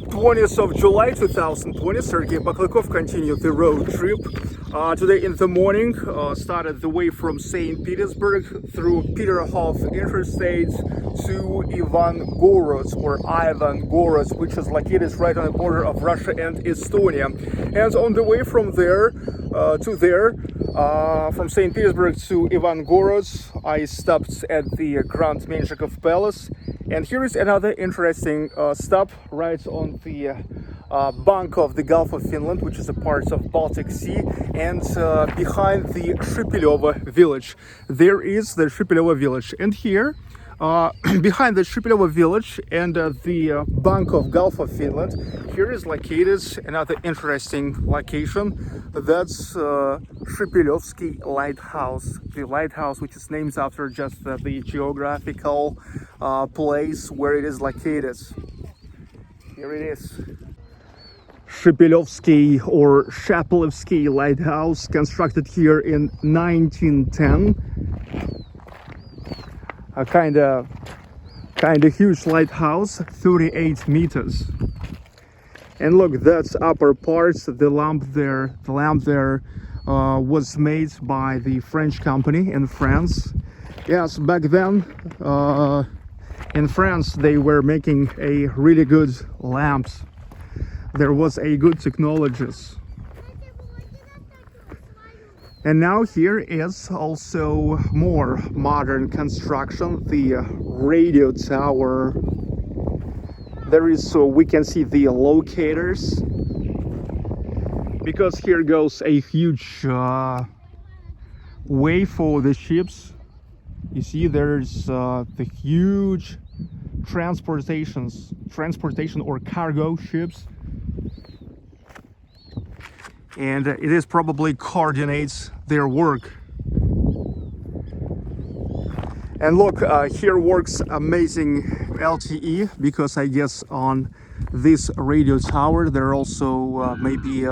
20th of July 2020, Sergei Baklykov continued the road trip. Today in the morning, started the way from St. Petersburg through Peterhof Interstate to Ivangorod which is located right on the border of Russia and Estonia. And on the way from there from St. Petersburg to Ivangorod, I stopped at the Grand Menshikov Palace. And here is another interesting stop right on the bank of the Gulf of Finland, which is a part of Baltic Sea, and behind the Shepelevo village. There is the Shepelevo village, and here behind the Shepelevo village and the bank of Gulf of Finland, here is located another interesting location. That's Shepelevsky Lighthouse, the lighthouse which is named after just the geographical place where it is located. Here it is. Shepelevsky or Shepelevsky Lighthouse, constructed here in 1910. A kind of huge lighthouse, 38 meters. And look, that's upper parts. The lamp there was made by the French company in France. Yes, back then in France they were making a really good lamps. There was a good technologies. And now here is also more modern construction, the radio tower. There is, so we can see the locators, because here goes a huge way for the ships. You see, there's the huge transportation or cargo ships. And it is probably coordinates their work. And look, here works amazing LTE, because I guess on this radio tower there are also maybe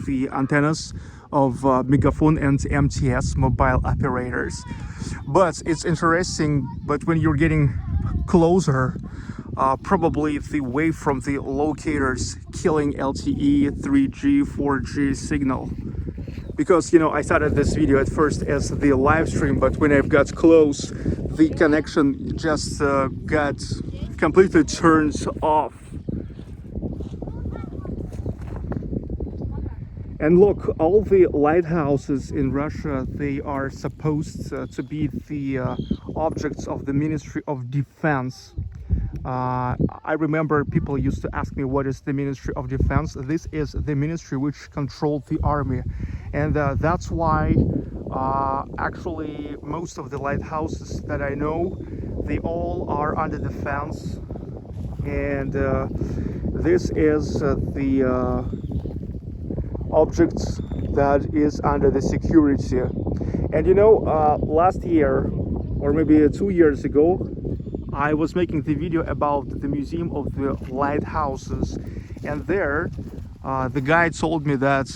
the antennas of Megaphone and MTS mobile operators. But it's interesting, but when you're getting closer, probably the wave from the locators killing LTE, 3G, 4G signal. Because, you know, I started this video at first as the live stream, but when I've got close, the connection just got completely turned off. And look, all the lighthouses in Russia, they are supposed to be the objects of the Ministry of Defense. I remember people used to ask me, what is the Ministry of Defense? This is the ministry which controlled the army. And that's why actually most of the lighthouses that I know, they all are under defense. And this is the objects that is under the security. And you know, last year, or maybe 2 years ago, I was making the video about the Museum of the Lighthouses, and there the guy told me that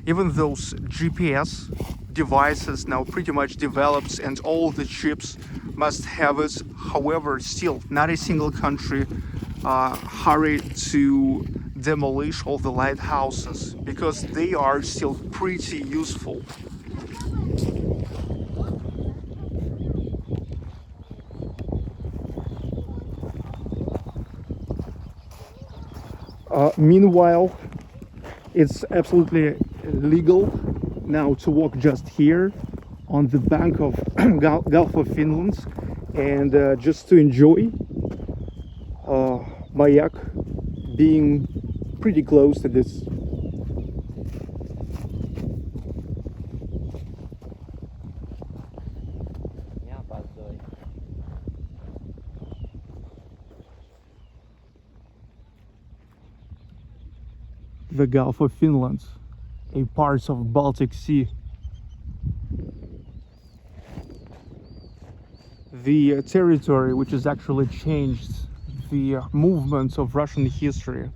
even those GPS devices now pretty much developed and all the ships must have it. However, still not a single country hurried to demolish all the lighthouses, because they are still pretty useful. Meanwhile, it's absolutely legal now to walk just here on the bank of Gulf of Finland, and just to enjoy Mayak being pretty close to this. The Gulf of Finland, a part of Baltic Sea. The territory which has actually changed the movement of Russian history.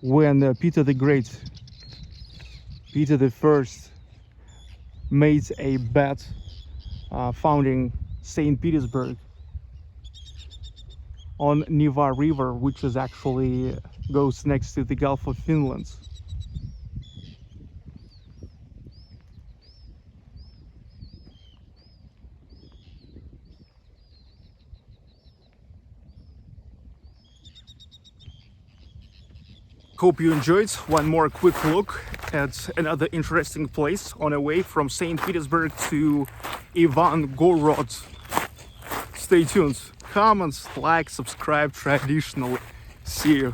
When Peter the Great, Peter the First, made a bet founding St. Petersburg. on Neva River, which is actually goes next to the Gulf of Finland. Hope you enjoyed. One more quick look at another interesting place on our way from St. Petersburg to Ivangorod. Stay tuned. Comment, like, subscribe traditionally. See you.